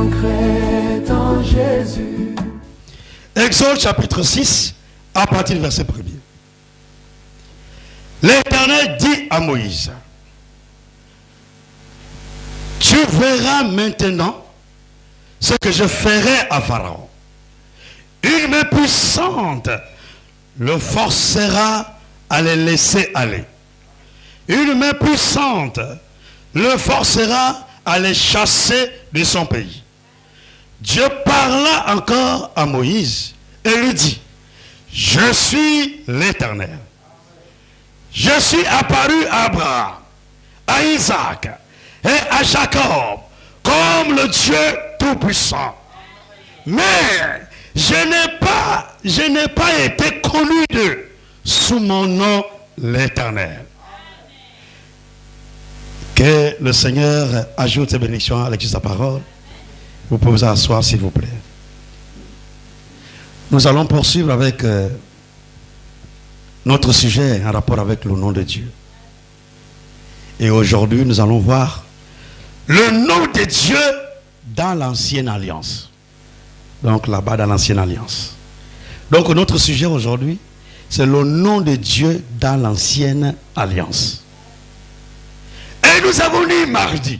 vaincrai en Jésus. Exode chapitre 6, à partir du verset 1er. L'Éternel dit à Moïse, tu verras maintenant ce que je ferai à Pharaon. Une main puissante le forcera à les laisser aller. Une main puissante le forcera à les chasser de son pays. Dieu parla encore à Moïse et lui dit, je suis l'Éternel. Je suis apparu à Abraham, à Isaac et à Jacob comme le Dieu Tout-Puissant. Mais je n'ai pas été connu d'eux sous mon nom l'Éternel. Que le Seigneur ajoute ses bénédictions avec sa parole. Vous pouvez vous asseoir s'il vous plaît. Nous allons poursuivre avec notre sujet en rapport avec le nom de Dieu. Et aujourd'hui, nous allons voir le nom de Dieu dans l'ancienne alliance. Donc là-bas dans l'ancienne alliance. Donc notre sujet aujourd'hui, c'est le nom de Dieu dans l'ancienne alliance. Et nous avons dit mardi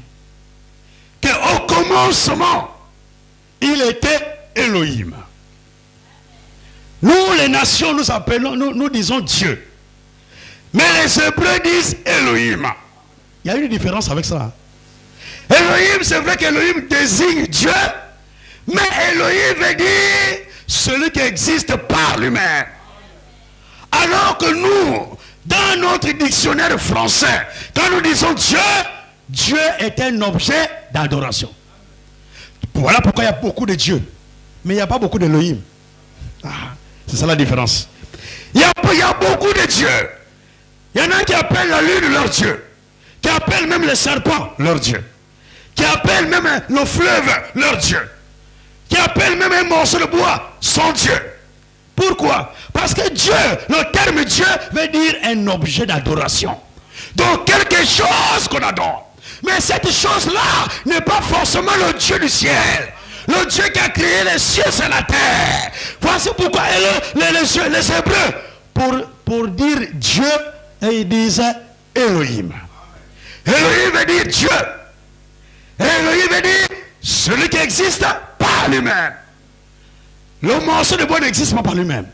qu'au commencement, il était Elohim. Nous, les nations, nous appelons, nous disons Dieu. Mais les Hébreux disent Elohim. Il y a une différence avec ça. Elohim, c'est vrai qu'Elohim désigne Dieu, mais Elohim veut dire celui qui existe par lui-même. Alors que nous, dans notre dictionnaire français, quand nous disons Dieu, Dieu est un objet d'adoration. Voilà pourquoi il y a beaucoup de dieux. Mais il n'y a pas beaucoup d'Elohim. C'est ça la différence. Il y a beaucoup de dieux. Il y en a qui appellent la lune leur Dieu. Qui appellent même les serpents leur Dieu. Qui appellent même le fleuve leur Dieu. Qui appellent même un morceau de bois son Dieu. Pourquoi? Parce que Dieu, le terme Dieu veut dire un objet d'adoration. Donc quelque chose qu'on adore. Mais cette chose-là n'est pas forcément le Dieu du ciel. Le Dieu qui a créé les cieux et la terre. Voici pourquoi les Hébreux, pour dire Dieu, ils disent Elohim. Elohim veut dire Dieu. Elohim veut dire celui qui existe par lui-même. Le morceau de bois n'existe pas par lui-même.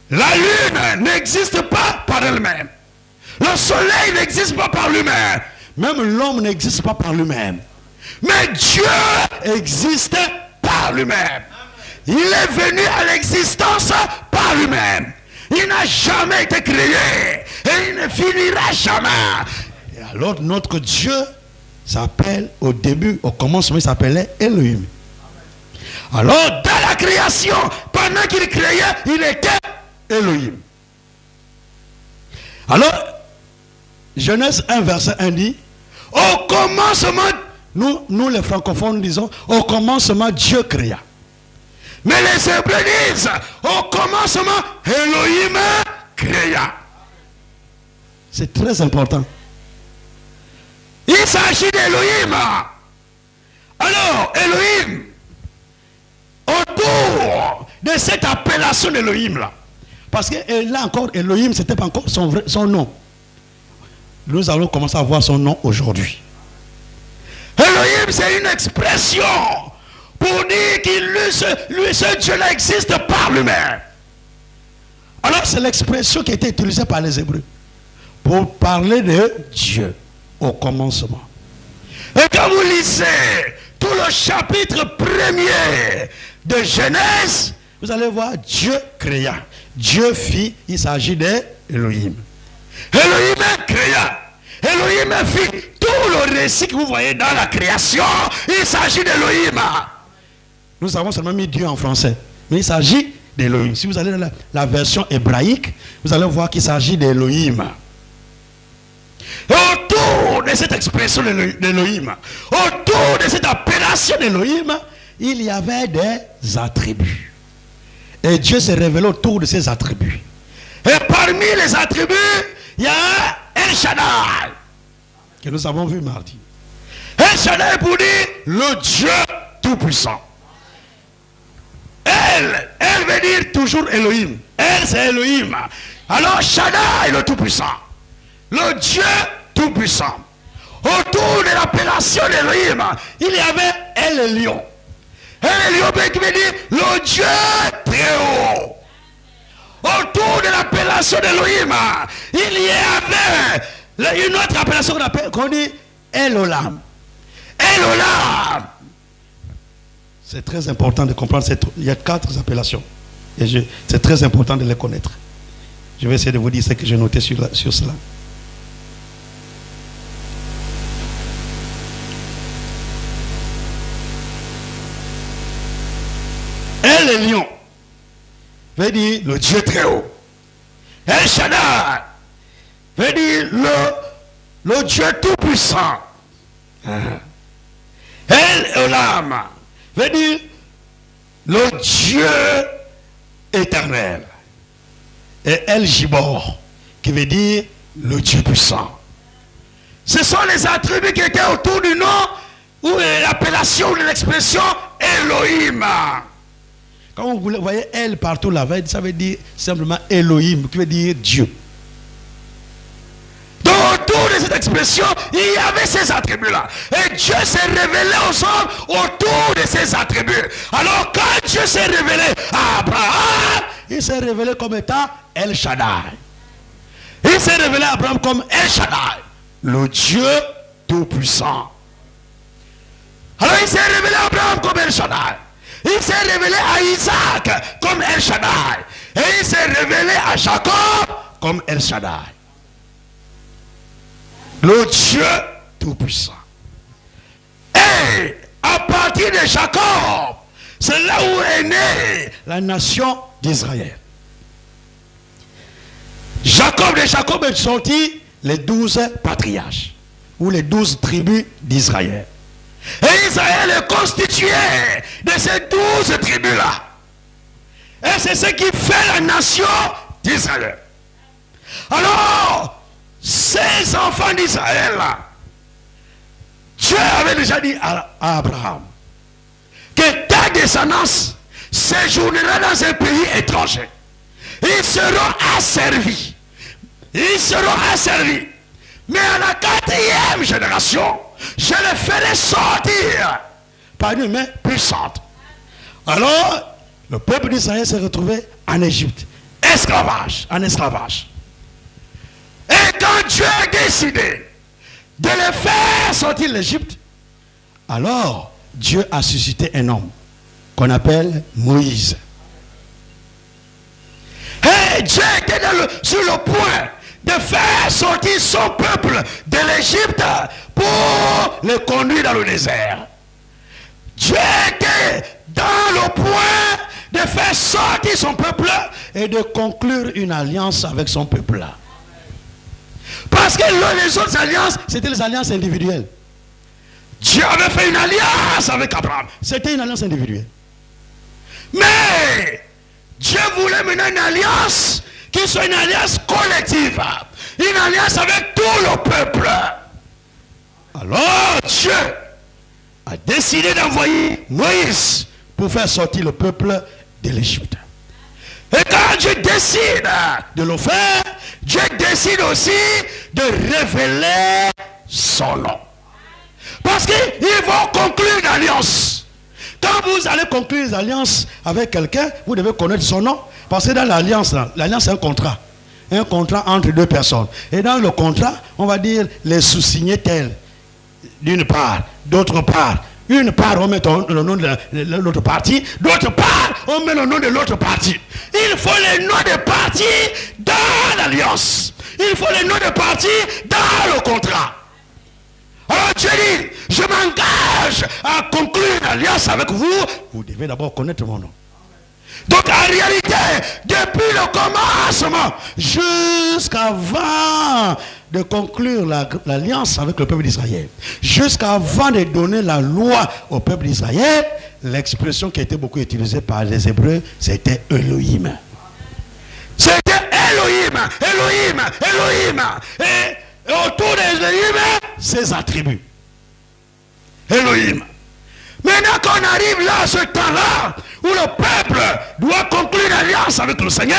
La lune n'existe pas par elle-même. Le soleil n'existe pas par lui-même. Même l'homme n'existe pas par lui-même. Mais Dieu existe par lui-même. Il est venu à l'existence par lui-même. Il n'a jamais été créé. Et il ne finira jamais. Et alors notre Dieu s'appelle, au début, au commencement, il s'appelait Elohim. Alors dans la création, pendant qu'il créait, il était Elohim. Alors, Genèse 1, verset 1 dit, au commencement, nous les francophones disons, au commencement Dieu créa. Mais les Hébreux disent, au commencement Elohim créa. C'est très important. Il s'agit d'Elohim. Alors, Elohim, autour de cette appellation d'Elohim là, parce que là encore, Elohim, c'était pas encore son nom. Nous allons commencer à voir son nom aujourd'hui. Elohim, c'est une expression pour dire que lui, ce Dieu-là existe par lui-même. Alors, c'est l'expression qui a été utilisée par les Hébreux pour parler de Dieu au commencement. Et quand vous lisez tout le chapitre 1er de Genèse, vous allez voir Dieu créa. Dieu fit, il s'agit d'Elohim. Elohim créa. Elohim fit tout le récit que vous voyez dans la création. Il s'agit d'Elohim. Nous avons seulement mis Dieu en français. Mais il s'agit d'Elohim. Si vous allez dans la version hébraïque, vous allez voir qu'il s'agit d'Elohim. Et autour de cette expression d'Elohim, autour de cette appellation d'Elohim, il y avait des attributs. Et Dieu s'est révélé autour de ces attributs. Et parmi les attributs, il y a El Shaddai, que nous avons vu mardi. El Shaddai pour dire le Dieu tout-puissant. Elle veut dire toujours Elohim. Elle, c'est Elohim. Alors, Shaddai, le tout-puissant. Le Dieu tout-puissant. Autour de l'appellation d'Elohim, il y avait El Lion. El Lion qui veut dire le Dieu très haut. Autour de l'appellation d'Elohim, il y avait une autre appellation qu'on dit El Olam. El Olam. C'est très important de comprendre. Il y a 4 appellations. Et c'est très important de les connaître. Je vais essayer de vous dire ce que j'ai noté sur cela. El Lion veut dire le Dieu très haut. El Shaddai veut dire le Dieu tout puissant. El Olam veut dire le Dieu éternel. Et El Gibor qui veut dire le Dieu puissant. Ce sont les attributs qui étaient autour du nom ou l'appellation de l'expression Elohim. Quand vous voyez El partout là, ça veut dire simplement Elohim, qui veut dire Dieu. Donc autour de cette expression, il y avait ces attributs-là. Et Dieu s'est révélé aux hommes autour de ces attributs. Alors quand Dieu s'est révélé à Abraham, il s'est révélé comme étant El Shaddai. Il s'est révélé à Abraham comme El Shaddai, le Dieu tout-puissant. Alors il s'est révélé à Abraham comme El Shaddai. Il s'est révélé à Isaac comme El Shaddai. Et il s'est révélé à Jacob comme El Shaddai. Le Dieu tout-puissant. Et à partir de Jacob, c'est là où est née la nation d'Israël. De Jacob est sorti les 12 patriarches, ou les 12 tribus d'Israël. Et Israël est constitué de ces 12 tribus-là. Et c'est ce qui fait la nation d'Israël. Alors, ces enfants d'Israël-là, Dieu avait déjà dit à Abraham que ta descendance séjournera dans un pays étranger. Ils seront asservis. Ils seront asservis. Mais à la 4e génération, je les ferai sortir par une main puissante. Alors, le peuple d'Israël s'est retrouvé en Égypte, en esclavage. Et quand Dieu a décidé de les faire sortir de l'Égypte, alors Dieu a suscité un homme qu'on appelle Moïse. Et Dieu était sur le point de faire sortir son peuple de l'Égypte pour le conduire dans le désert. Dieu était dans le point de faire sortir son peuple et de conclure une alliance avec son peuple. Parce que les autres alliances, c'était les alliances individuelles. Dieu avait fait une alliance avec Abraham. C'était une alliance individuelle. Mais Dieu voulait mener une alliance qui soit une alliance collective. Une alliance avec tout le peuple. Alors Dieu a décidé d'envoyer Moïse pour faire sortir le peuple de l'Égypte. Et quand Dieu décide de le faire, Dieu décide aussi de révéler son nom. Parce qu'ils vont conclure une alliance. Quand vous allez conclure une alliance avec quelqu'un, vous devez connaître son nom. Parce que dans l'alliance, c'est un contrat. Un contrat entre deux personnes. Et dans le contrat, on va dire les sous-signés tels. D'une part, d'autre part. Une part, on met le nom de l'autre partie. D'autre part, on met le nom de l'autre partie. Il faut les noms des parties dans l'alliance. Il faut les noms des parties dans le contrat. Alors Dieu dit, je m'engage à conclure une alliance avec vous. Vous devez d'abord connaître mon nom. Donc en réalité, depuis le commencement, jusqu'avant de conclure l'alliance avec le peuple d'Israël, jusqu'avant de donner la loi au peuple d'Israël, l'expression qui a été beaucoup utilisée par les Hébreux, c'était Elohim. C'était Elohim, Elohim, Elohim. Et autour d'Elohim, ses attributs. Elohim. Maintenant qu'on on arrive là, à ce temps-là, où le peuple doit conclure une alliance avec le Seigneur,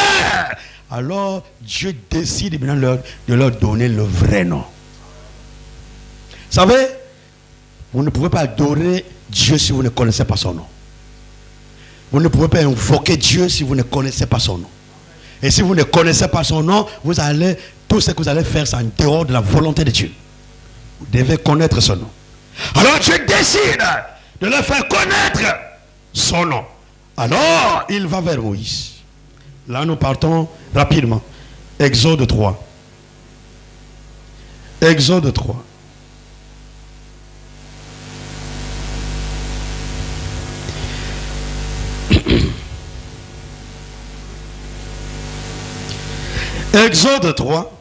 alors Dieu décide maintenant de leur donner le vrai nom. Vous savez, vous ne pouvez pas adorer Dieu si vous ne connaissez pas son nom. Vous ne pouvez pas invoquer Dieu si vous ne connaissez pas son nom. Et si vous ne connaissez pas son nom, tout ce que vous allez faire, c'est en dehors de la volonté de Dieu. Vous devez connaître son nom. Alors Dieu décide de leur faire connaître son nom. Alors, il va vers Moïse. Là, nous partons rapidement. Exode 3. Exode 3. Exode 3.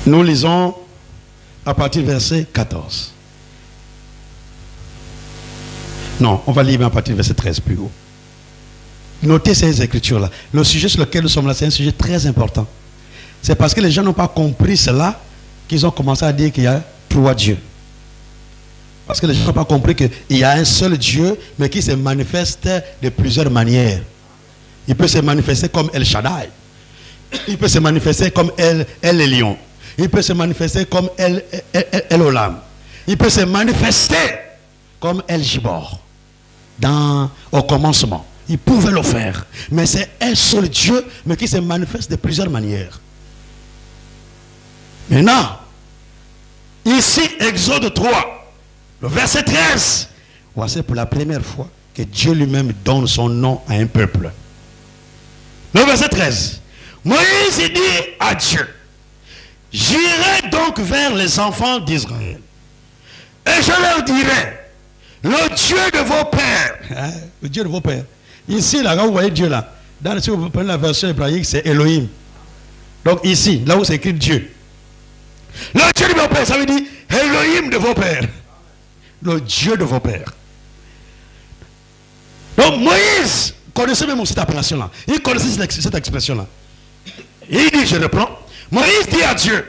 Nous lisons à partir du verset 14. Non, on va lire à partir du verset 13 plus haut. Notez ces écritures-là. Le sujet sur lequel nous sommes là, c'est un sujet très important. C'est parce que les gens n'ont pas compris cela qu'ils ont commencé à dire qu'il y a 3 dieux. Parce que les gens n'ont pas compris qu'il y a un seul Dieu, mais qui se manifeste de plusieurs manières. Il peut se manifester comme El Shaddai. Il peut se manifester comme El Elyon. Il peut se manifester comme El Olam. Il peut se manifester comme El Gibor. Au commencement. Il pouvait le faire. Mais c'est un seul Dieu, mais qui se manifeste de plusieurs manières. Maintenant, ici, Exode 3. Le verset 13, voici pour la première fois que Dieu lui-même donne son nom à un peuple. Le verset 13, Moïse dit à Dieu, j'irai donc vers les enfants d'Israël et je leur dirai, le Dieu de vos pères, le Dieu de vos pères. Ici, là, quand vous voyez Dieu là, si vous prenez la version hébraïque, c'est Elohim. Donc ici, là où c'est écrit Dieu. Le Dieu de vos pères, ça veut dire Elohim de vos pères. Le Dieu de vos pères. Donc Moïse connaissait même cette appellation-là. Il connaissait cette expression-là. Il dit, je reprends. Moïse dit à Dieu,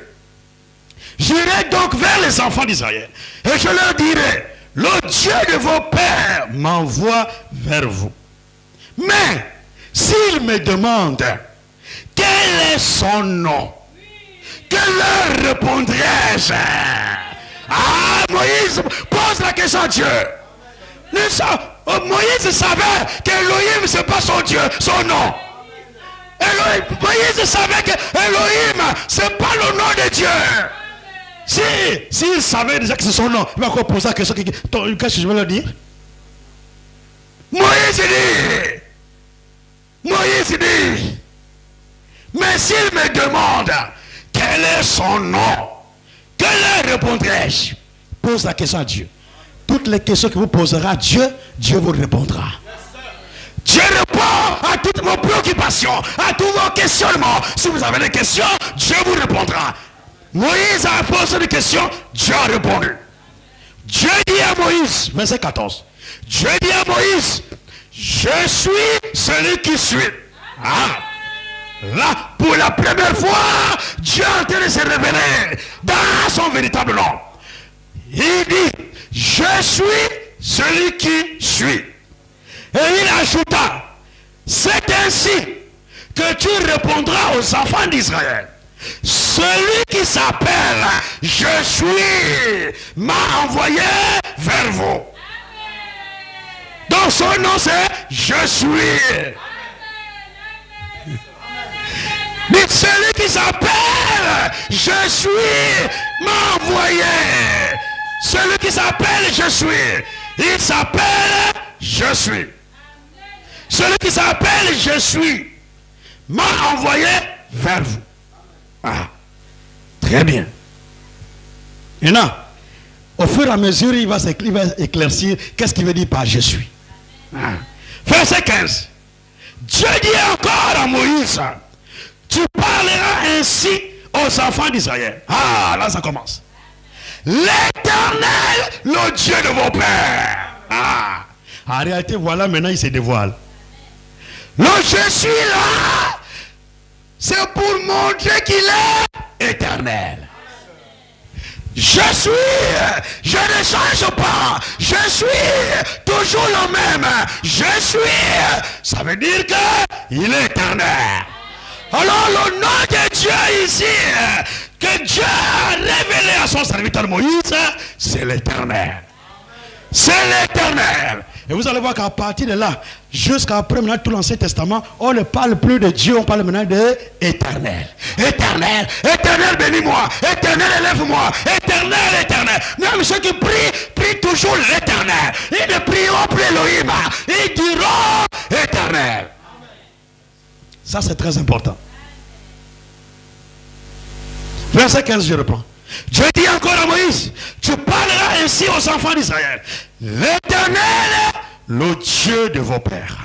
j'irai donc vers les enfants d'Israël et je leur dirai, le Dieu de vos pères m'envoie vers vous. Mais s'ils me demandent quel est son nom, que leur répondrai-je? Ah, Moïse pose la question à Dieu. Moïse savait qu'Elohim, ce n'est pas son Dieu, son nom. Moïse savait que Elohim, ce n'est pas le nom de Dieu. S'il savait déjà que c'est son nom, il va encore poser la question. Qu'est-ce que je vais leur dire? Moïse dit, mais s'il me demande quel est son nom, que leur répondrai-je? Pose la question à Dieu. Toutes les questions que vous poserez à Dieu, Dieu vous répondra. Dieu répond à toutes vos préoccupations, à tous vos questionnements. Si vous avez des questions, Dieu vous répondra. Moïse a posé des questions, Dieu a répondu. Dieu dit à Moïse, verset 14, Dieu dit à Moïse, je suis celui qui suis. Ah. Là, pour la première fois, Dieu est en train de se révéler dans son véritable nom. Il dit, je suis celui qui suis. Et il ajouta, c'est ainsi que tu répondras aux enfants d'Israël. Celui qui s'appelle je suis m'a envoyé vers vous. Donc son nom c'est je suis. Mais celui qui s'appelle je suis m'a envoyé. Celui qui s'appelle je suis, il s'appelle je suis. Celui qui s'appelle je suis m'a envoyé vers vous. Ah, très bien. Maintenant, au fur et à mesure, il va éclaircir qu'est-ce qu'il veut dire par je suis. Ah. Verset 15. Dieu dit encore à Moïse, tu parleras ainsi aux enfants d'Israël. Ah, là ça commence. L'Éternel, le Dieu de vos pères. Ah, en réalité, voilà, maintenant il se dévoile. Le je suis là, c'est pour montrer qu'il est éternel. Je ne change pas, je suis toujours le même, ça veut dire qu'il est éternel. Alors le nom de Dieu ici, que Dieu a révélé à son serviteur Moïse, c'est l'éternel. C'est l'éternel. Et vous allez voir qu'à partir de là, jusqu'après maintenant tout l'Ancien Testament, on ne parle plus de Dieu, on parle maintenant de éternel. Éternel, éternel bénis-moi, éternel élève-moi, éternel, éternel. Même ceux qui prient toujours l'éternel. Ils ne prieront plus Elohim, ils diront éternel. Ça c'est très important. Verset 15, je reprends. Dieu dit encore à Moïse, tu parleras ainsi aux enfants d'Israël. L'Éternel, le Dieu de vos pères,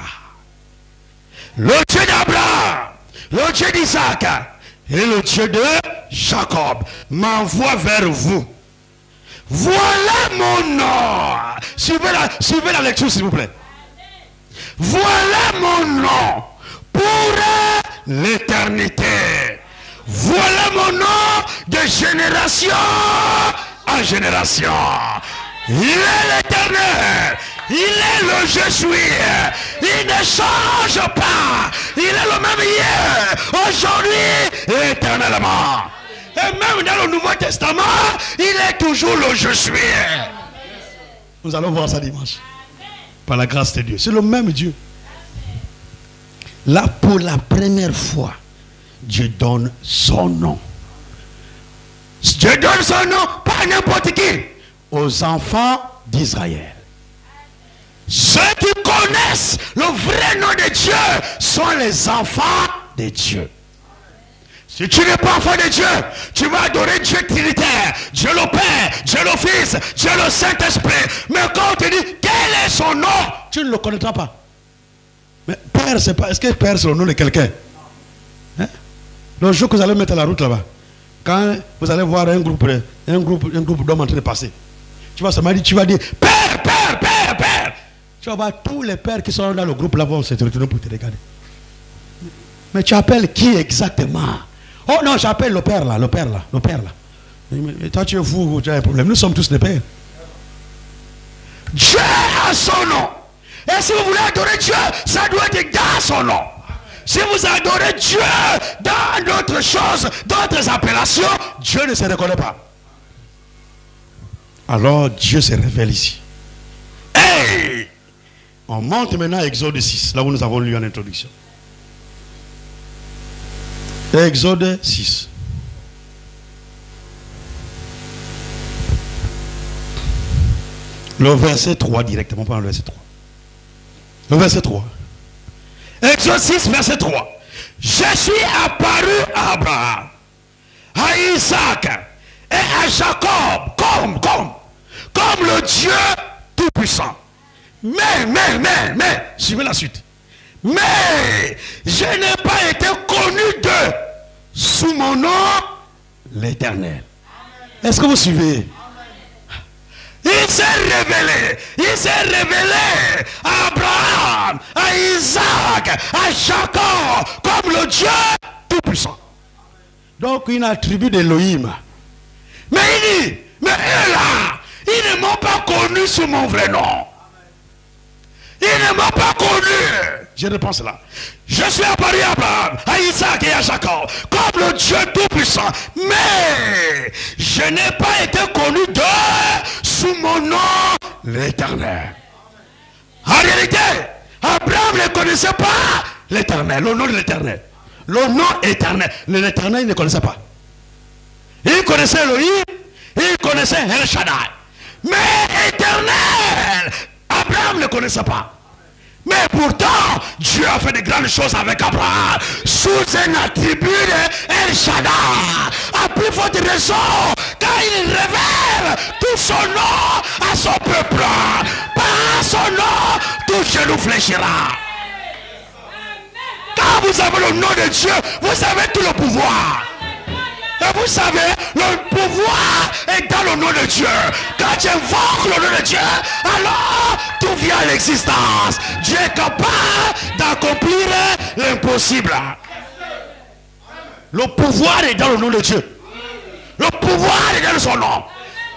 le Dieu d'Abraham, le Dieu d'Isaac et le Dieu de Jacob m'envoie vers vous. Voilà mon nom. Suivez la lecture s'il vous plaît. Voilà mon nom pour l'éternité. Voilà mon nom de génération en génération. Il est l'éternel. Il est le je suis. Il ne change pas. Il est le même hier, aujourd'hui et éternellement. Et même dans le Nouveau Testament, il est toujours le je suis. Nous allons voir ça dimanche. Par la grâce de Dieu. C'est le même Dieu. Là, pour la première fois, Dieu donne son nom. Dieu donne son nom, pas à n'importe qui, aux enfants d'Israël. Ceux qui connaissent le vrai nom de Dieu sont les enfants de Dieu. Si tu n'es pas enfant de Dieu, tu vas adorer Dieu trinitaire, Dieu le Père, Dieu le Fils, Dieu le Saint-Esprit. Mais quand on te dit quel est son nom, tu ne le connaîtras pas. Mais Père, c'est pas. Est-ce que Père c'est le nom de quelqu'un? Hein? Le jour que vous allez mettre à la route là-bas, quand vous allez voir un groupe d'hommes en train de passer, tu vas dire Père, Père, Père, Père. Tu vas voir tous les pères qui sont dans le groupe là-bas, vont se retourner pour te regarder. Mais tu appelles qui exactement? Oh non, j'appelle le père là, le père là, le père là. Mais toi tu es fou, tu as un problème. Nous sommes tous des pères. Dieu a son nom. Et si vous voulez adorer Dieu, ça doit être dans son nom. Si vous adorez Dieu dans d'autres choses, d'autres appellations, Dieu ne se reconnaît pas. Alors Dieu se révèle ici. Hey! On monte maintenant à Exode 6, là où nous avons lu en introduction. Exode 6. Le verset 3 directement, pas le verset 3. Le verset 3. Exode 6, verset 3. Je suis apparu à Abraham, à Isaac et à Jacob comme le Dieu tout-puissant. Mais, suivez la suite. Mais je n'ai pas été connu d'eux sous mon nom, l'Éternel. Est-ce que vous suivez? Il s'est révélé à Abraham, à Isaac, à Jacob, comme le Dieu tout-puissant. Donc une attribut d'Elohim. Mais il dit, mais eux là, ils ne m'ont pas connu sous mon vrai nom. Ils ne m'ont pas connu. Je réponds cela. Je suis apparu à Abraham, à Isaac et à Jacob, comme le Dieu tout-puissant. Mais je n'ai pas été connu d'eux sous mon nom, l'Éternel. En réalité, Abraham ne connaissait pas l'Éternel, le nom de l'Éternel. Le nom éternel. L'Éternel, il ne connaissait pas. Il connaissait Elohim, il connaissait El Shaddai. Mais éternel, Abraham ne connaissait pas. Mais pourtant, Dieu a fait de grandes choses avec Abraham sous un attribut de El Shaddai. À plus forte raison, car il révèle tout son nom à son peuple. Par son nom, tout genou fléchira. Quand vous avez le nom de Dieu, vous avez tout le pouvoir. Et vous savez, le pouvoir est dans le nom de Dieu. Quand tu invoques le nom de Dieu, alors tout vient à l'existence. Dieu est capable d'accomplir l'impossible. Le pouvoir est dans le nom de Dieu. Le pouvoir est dans son nom.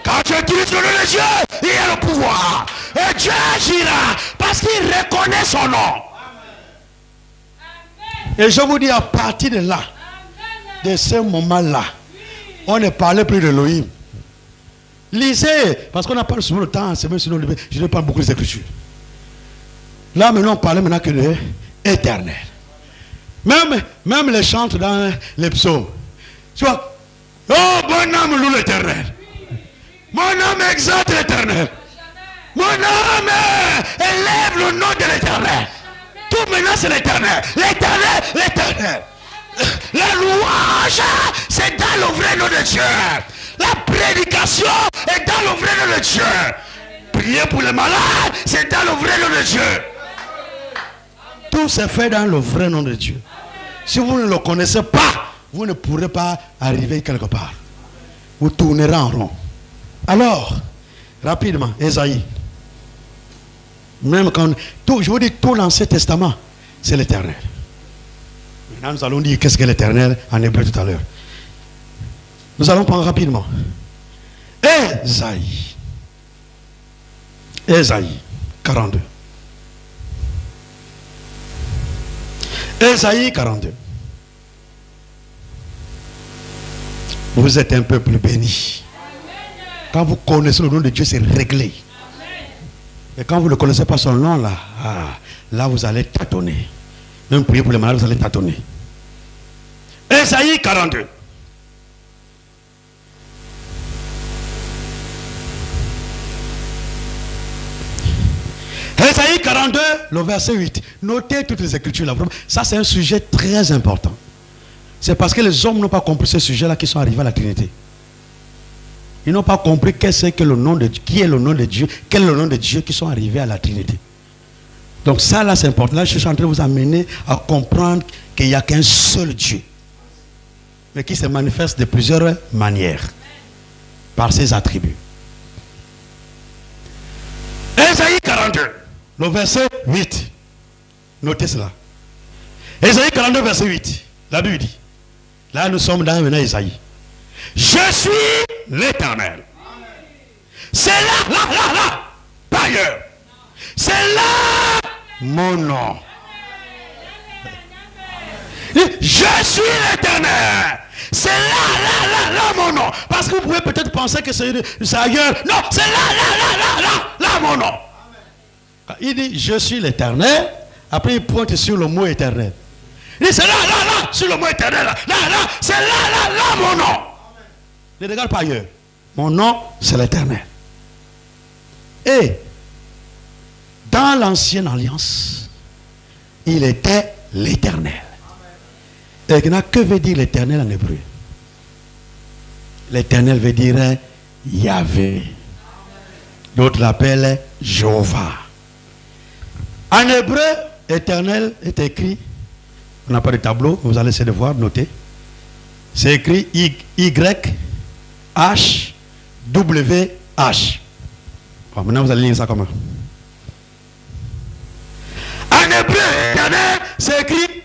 Quand tu utilises le nom de Dieu, il y a le pouvoir. Et Dieu agira parce qu'il reconnaît son nom. Et je vous dis, à partir de là, de ce moment-là, on ne parlait plus de Elohim. Lisez, parce qu'on n'a pas souvent le temps, c'est même sinon je n'ai pas beaucoup les Écritures. Là maintenant on parlait maintenant que de éternel. Même les chants dans les psaumes. Tu vois, oh mon âme loue l'éternel. Mon âme exalte l'éternel. Mon âme élève le nom de l'éternel. Tout maintenant c'est l'éternel. L'éternel, l'éternel. La louange, c'est dans le vrai nom de Dieu. La prédication est dans le vrai nom de Dieu. Prier pour les malades, c'est dans le vrai nom de Dieu. Tout se fait dans le vrai nom de Dieu. Si vous ne le connaissez pas, vous ne pourrez pas arriver quelque part. Vous tournerez en rond. Alors, rapidement, Ésaïe. Même quand, je vous dis, tout l'Ancien Testament, c'est l'éternel. Maintenant, nous allons dire qu'est-ce que l'éternel en hébreu tout à l'heure. Nous allons prendre rapidement. Ésaïe. Ésaïe 42. Ésaïe 42. Vous êtes un peuple béni. Quand vous connaissez le nom de Dieu, c'est réglé. Et quand vous ne connaissez pas son nom, là vous allez tâtonner. Même prier pour les malades, vous allez tâtonner. Ésaïe 42. Ésaïe 42, le verset 8. Notez toutes les écritures là. Ça, c'est un sujet très important. C'est parce que les hommes n'ont pas compris ce sujet-là qu'ils sont arrivés à la Trinité. Ils n'ont pas compris qu'est-ce que le nom de Dieu, qui est le nom de Dieu, quel est le nom de Dieu qui sont arrivés à la Trinité. Donc ça là c'est important. Là je suis en train de vous amener à comprendre qu'il n'y a qu'un seul Dieu. Mais qui se manifeste de plusieurs manières. Par ses attributs. Ésaïe 42, le verset 8. Notez cela. Ésaïe 42, verset 8. La Bible dit. Là nous sommes dans maintenant Ésaïe. Je suis l'Éternel. C'est là, pas ailleurs. C'est là mon nom. Je suis l'Éternel. C'est là mon nom. Parce que vous pouvez peut-être penser que c'est ailleurs. Non, c'est là mon nom. Il dit je suis l'Éternel. Après il pointe sur le mot éternel. Il dit c'est là, sur le mot éternel. Là, c'est là mon nom. Ne regarde pas ailleurs. Mon nom, c'est l'Éternel. Et dans l'ancienne alliance, il était l'Éternel. Et que veut dire l'Éternel en hébreu? L'Éternel veut dire Yahvé. D'autres l'appellent Jéhovah. En hébreu, Éternel est écrit, on n'a pas de tableau, vous allez essayer de voir, noter. C'est écrit Y-H-W-H. Bon, maintenant vous allez lire ça comment? En hébreu, Éternel, c'est écrit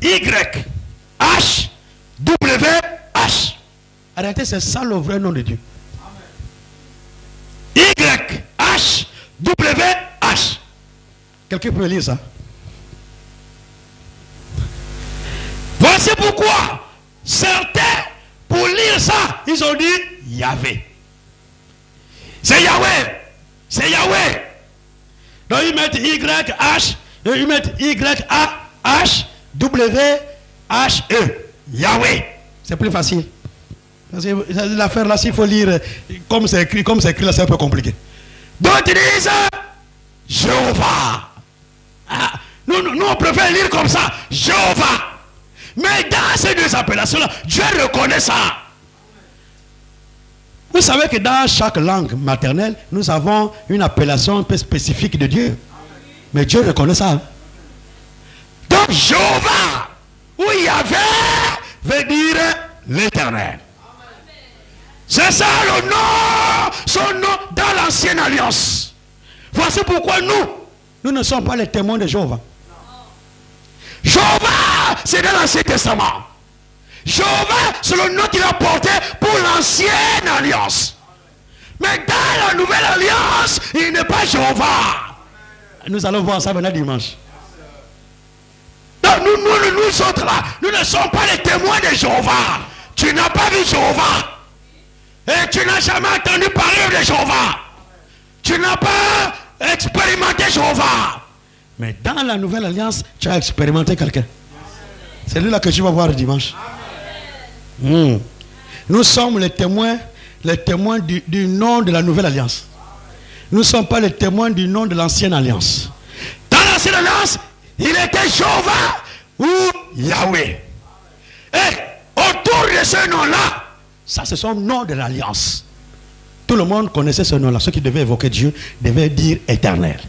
Y-H-W-H. En réalité, c'est ça le vrai nom de Dieu. Y-H-W-H. Quelqu'un peut lire ça? Voici pourquoi certains, pour lire ça, ils ont dit Yahvé. C'est Yahweh. C'est Yahweh. Donc ils mettent Y-H, ils mettent Y-A-H-W-H-E. Yahweh. C'est plus facile. Parce que l'affaire là, s'il faut lire comme c'est écrit là, c'est un peu compliqué. D'autres disent Jéhovah. Nous, on préfère lire comme ça, Jéhovah. Mais dans ces deux appellations-là, Dieu reconnaît ça. Vous savez que dans chaque langue maternelle, nous avons une appellation un peu spécifique de Dieu. Mais Dieu reconnaît ça. Donc Jéhovah, où Yahvé veut dire l'Éternel. C'est ça le nom, son nom dans l'ancienne alliance. Voici pourquoi nous ne sommes pas les témoins de Jéhovah. Jéhovah, c'est dans l'Ancien Testament. Jéhovah, c'est le nom qu'il a porté pour l'ancienne l'ancienne alliance. Mais dans la nouvelle alliance, il n'est pas Jéhovah. Nous allons voir ça maintenant dimanche. Donc nous autres là, nous ne sommes pas les témoins de Jéhovah. Tu n'as pas vu Jéhovah. Et tu n'as jamais entendu parler de Jéhovah. Tu n'as pas expérimenté Jéhovah. Mais dans la nouvelle alliance, tu as expérimenté quelqu'un. C'est lui là que tu vas voir dimanche. Nous sommes les témoins du nom de la nouvelle alliance. Nous ne sommes pas les témoins du nom de l'ancienne alliance. Dans l'ancienne alliance, il était Jéhovah ou Yahweh. Et autour de ce nom-là, ça c'est son nom de l'alliance. Tout le monde connaissait ce nom-là. Ceux qui devaient évoquer Dieu devaient dire éternel.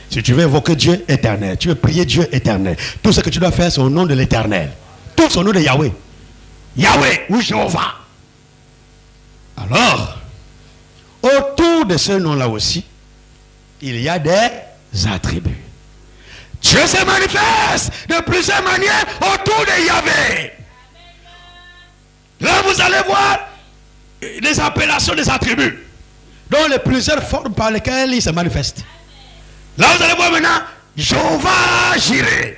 Si tu veux évoquer Dieu, éternel. Tu veux prier Dieu, éternel. Tout ce que tu dois faire, c'est au nom de l'éternel. Tout au nom de Yahweh. Yahweh ou Jéhovah. Alors, autour de ce nom-là aussi, il y a des attributs. Dieu se manifeste de plusieurs manières autour de Yahweh. Là, vous allez voir les appellations des attributs. Donc, les plusieurs formes par lesquelles il se manifeste. Là, vous allez voir maintenant Jéhovah Jireh.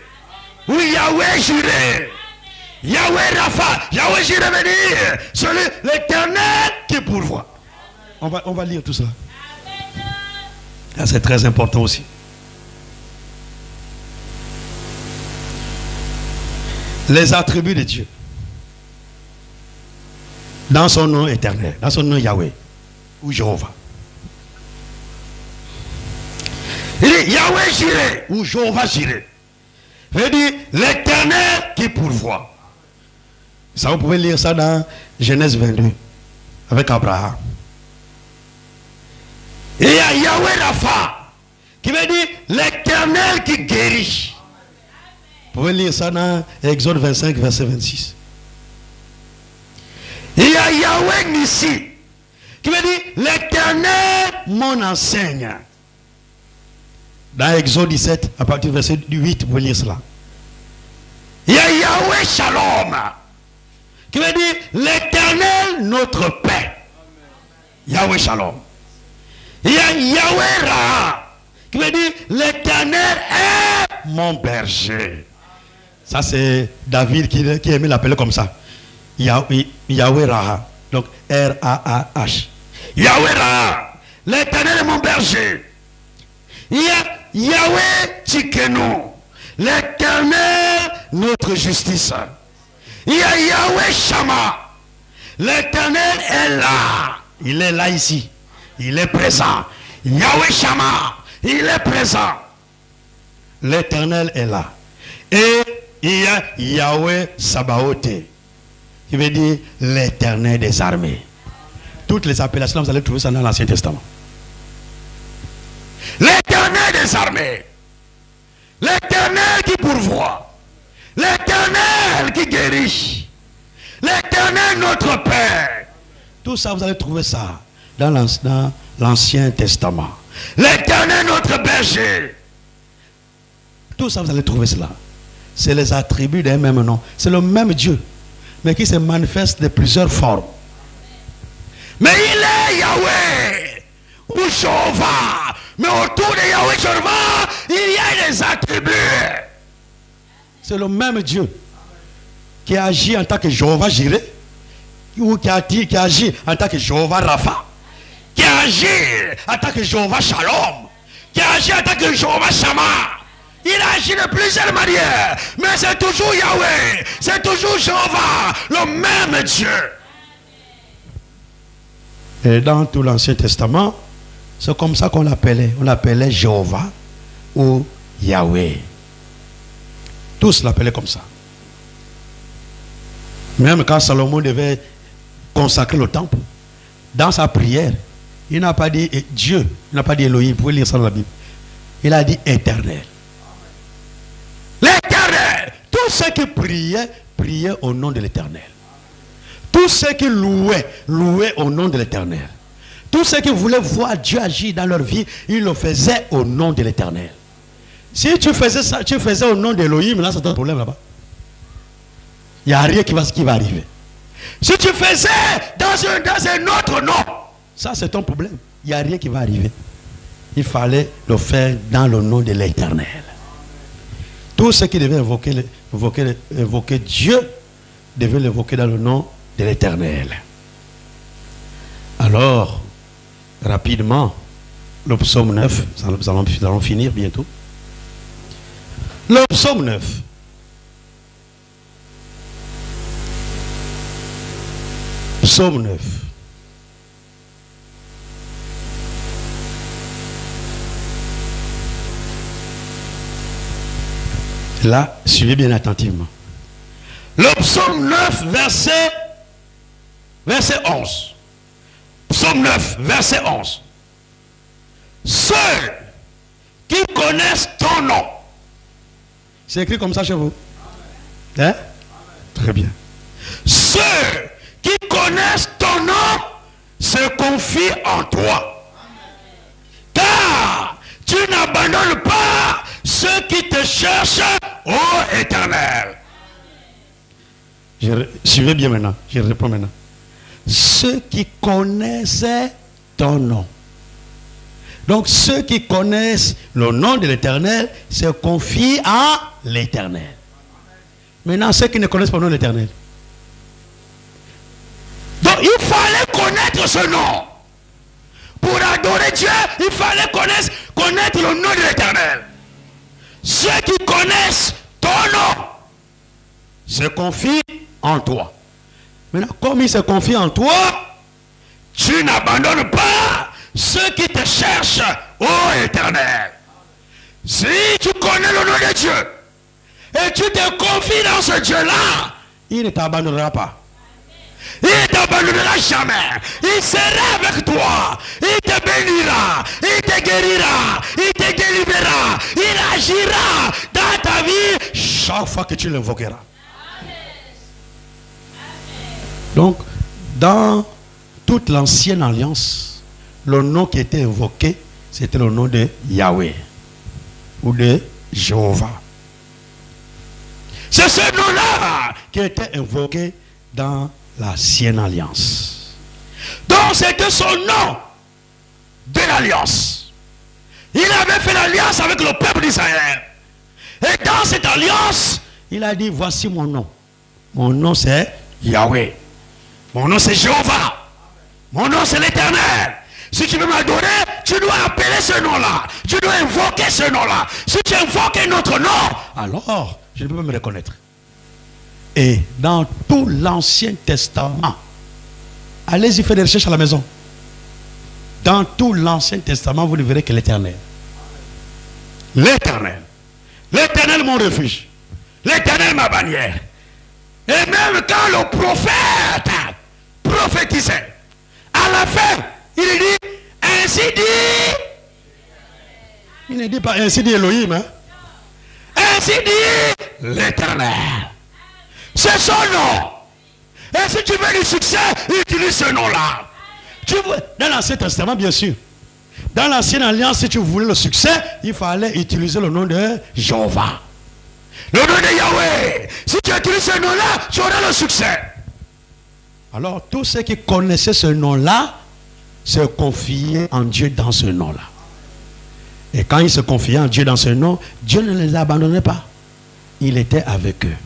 Ou Yahweh Jireh. Yahweh Rapha. Yahweh Jireh veut dire celui, l'éternel qui pourvoit. On va lire tout ça. C'est très important aussi. Les attributs de Dieu. Dans son nom éternel. Dans son nom Yahweh. Ou Jéhovah. Il dit Yahweh Jireh. Ou Jéhovah Jireh. Veut dire l'éternel qui pourvoit. Ça, vous pouvez lire ça dans Genèse 22. Avec Abraham. Et il y a Yahweh Rapha. Qui veut dire l'éternel qui guérit. Vous pouvez lire ça dans Exode 25, verset 26. Il y a Yahweh Nissi. Qui veut dire l'éternel mon enseigne. Dans Exode 17, à partir du verset 8, vous pouvez lire cela. Il y a Yahweh Shalom. Qui veut dire l'éternel notre paix. Yahweh Shalom. Il y a Yahweh Ra. Qui veut dire l'éternel est mon berger. Ça c'est David qui aimait l'appeler comme ça. Yahweh Ra. Donc R-A-A-H. Yahweh Ra. L'éternel est mon berger. Il y a Yahweh Tsikenu. L'éternel notre justice. Il y a Yahweh Shama. L'éternel est là. Il est là ici. Il est présent. Yahweh Shama. Il est présent. L'éternel est là. Et il y a Yahweh Sabaoth. Qui veut dire l'éternel des armées. Toutes les appellations, vous allez trouver ça dans l'Ancien Testament. L'éternel des armées. L'éternel qui pourvoit. L'éternel qui guérit. L'éternel notre Père. Tout ça, vous allez trouver ça dans l'Ancien Testament. L'éternel notre berger. Tout ça, vous allez trouver cela. C'est les attributs d'un même nom. C'est le même Dieu, mais qui se manifeste de plusieurs formes. Mais il est Yahweh ou Jéhovah. Mais autour de Yahweh Jéhovah, il y a des attributs. C'est le même Dieu qui agit en tant que Jéhovah Jireh, ou qui agit en tant que Jéhovah Rapha, qui agit en tant que Jéhovah Shalom, qui agit en tant que Jéhovah Shama. Il agit de plusieurs manières, mais c'est toujours Yahweh, c'est toujours Jéhovah, le même Dieu. Et dans tout l'Ancien Testament, c'est comme ça qu'on l'appelait. On l'appelait Jéhovah ou Yahweh. Tous l'appelaient comme ça. Même quand Salomon devait consacrer le temple, dans sa prière, il n'a pas dit Dieu, il n'a pas dit Elohim. Vous pouvez lire ça dans la Bible. Il a dit éternel. L'éternel. Tous ceux qui priaient, priaient au nom de l'éternel. Tous ceux qui louaient, louaient au nom de l'éternel. Tous ceux qui voulaient voir Dieu agir dans leur vie, ils le faisaient au nom de l'éternel. Si tu faisais ça, tu faisais au nom d'Elohim, là c'est un problème là-bas. Il n'y a rien qui va arriver. Si tu faisais dans un autre nom, ça c'est ton problème. Il n'y a rien qui va arriver. Il fallait le faire dans le nom de l'Éternel. Tout ce qui devait évoquer Dieu devait l'évoquer dans le nom de l'Éternel. Alors, rapidement, le psaume 9, nous allons finir bientôt. Le psaume 9. Psaume 9. Là, suivez bien attentivement. Le psaume 9, verset 11. Psaume 9, verset 11. Ceux qui connaissent ton nom. C'est écrit comme ça chez vous? Hein? Très bien. Ceux qui connaissent ton nom se confient en toi. Car tu n'abandonnes pas ceux qui te cherchent, ô Éternel. Suivez bien maintenant, je réponds maintenant. Ceux qui connaissent ton nom. Donc ceux qui connaissent le nom de l'Éternel se confient en l'Éternel. Maintenant, ceux qui ne connaissent pas le nom de l'Éternel. Donc il fallait connaître ce nom. Pour adorer Dieu, il fallait connaître le nom de l'Éternel. Ceux qui connaissent ton nom se confient en toi. Maintenant, comme ils se confient en toi, tu n'abandonnes pas ceux qui te cherchent, ô Éternel. Si tu connais le nom de Dieu et tu te confies dans ce Dieu-là, il ne t'abandonnera pas. Il ne t'abandonnera jamais. Il sera avec toi. Il te bénira. Il te guérira. Il te délivrera. Il agira dans ta vie chaque fois que tu l'invoqueras. Donc, dans toute l'ancienne alliance, le nom qui était invoqué, c'était le nom de Yahweh ou de Jéhovah. C'est ce nom-là qui était invoqué dans l'ancienne alliance. Donc c'était son nom de l'alliance. Il avait fait l'alliance avec le peuple d'Israël. Et dans cette alliance, il a dit, voici mon nom. Mon nom c'est Yahweh. Mon nom c'est Jéhovah. Mon nom c'est l'Éternel. Si tu veux m'adorer, tu dois appeler ce nom-là. Tu dois invoquer ce nom-là. Si tu invoques un autre nom, alors je ne peux pas me reconnaître. Et dans tout l'Ancien Testament, allez-y faire des recherches à la maison. Dans tout l'Ancien Testament, vous ne verrez que l'Éternel. L'Éternel. L'Éternel mon refuge. L'Éternel ma bannière. Et même quand le prophète prophétisait, à la fin, il dit, ainsi dit. Il ne dit pas ainsi dit Elohim. Hein? Ainsi dit l'Éternel. C'est son nom. Et si tu veux du succès, utilise ce nom-là. Dans l'Ancien Testament, bien sûr. Dans l'Ancienne Alliance, si tu voulais le succès, il fallait utiliser le nom de Jéhovah. Le nom de Yahweh. Si tu utilises ce nom-là, tu auras le succès. Alors, tous ceux qui connaissaient ce nom-là se confiaient en Dieu dans ce nom-là. Et quand ils se confiaient en Dieu dans ce nom, Dieu ne les abandonnait pas. Il était avec eux.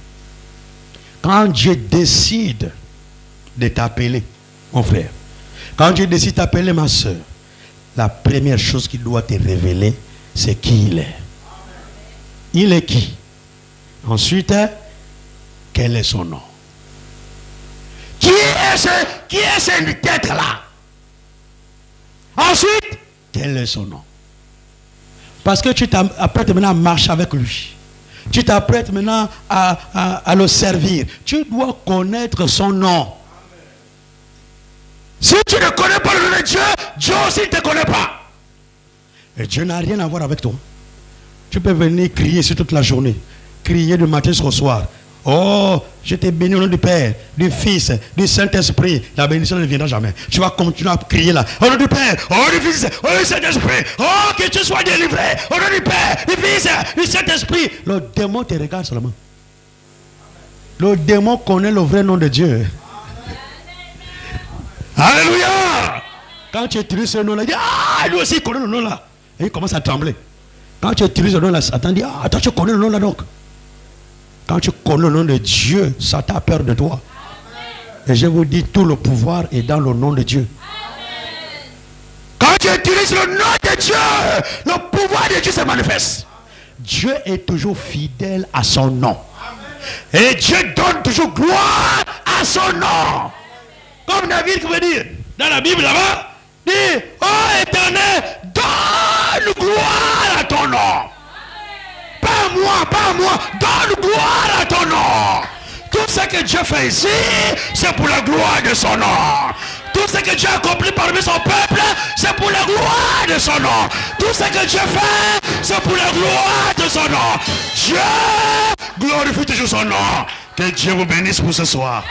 Quand Dieu décide de t'appeler, mon frère, quand Dieu décide de t'appeler, ma soeur, la première chose qu'il doit te révéler, c'est qui il est. Il est qui? Ensuite, quel est son nom? Qui est cette tête-là? Ensuite, quel est son nom? Parce que tu t'apprêtes maintenant à marcher avec lui. Tu t'apprêtes maintenant à le servir. Tu dois connaître son nom. Si tu ne connais pas le nom de Dieu, Dieu aussi ne te connaît pas. Et Dieu n'a rien à voir avec toi. Tu peux venir crier sur toute la journée. Crier du matin jusqu'au soir. Oh, je t'ai béni au nom du Père, du Fils, du Saint-Esprit. La bénédiction ne viendra jamais. Tu vas continuer à crier là. Au nom du Père, au nom du Fils, au nom du Saint-Esprit. Oh, que tu sois délivré. Au nom du Père, du Fils, du Saint-Esprit. Le démon te regarde seulement. Le démon connaît le vrai nom de Dieu. Alléluia. Quand tu utilises ce nom-là, il dit, ah, lui aussi il connaît le nom là. Et il commence à trembler. Quand tu utilises le nom là, Satan dit, ah, attends, tu connais le nom là donc. Quand tu connais le nom de Dieu, Satan a peur de toi. Et je vous dis, tout le pouvoir est dans le nom de Dieu. Quand tu utilises le nom de Dieu, le pouvoir de Dieu se manifeste. Dieu est toujours fidèle à son nom. Et Dieu donne toujours gloire à son nom. Comme David qui veut dire, dans la Bible là-bas, dit, oh Éternel, donne gloire à ton nom. Pas moi, donne gloire à ton nom. Tout ce que Dieu fait ici, c'est pour la gloire de son nom. Tout ce que Dieu a accompli parmi son peuple, c'est pour la gloire de son nom. Tout ce que Dieu fait, c'est pour la gloire de son nom. Dieu glorifie toujours son nom. Que Dieu vous bénisse pour ce soir.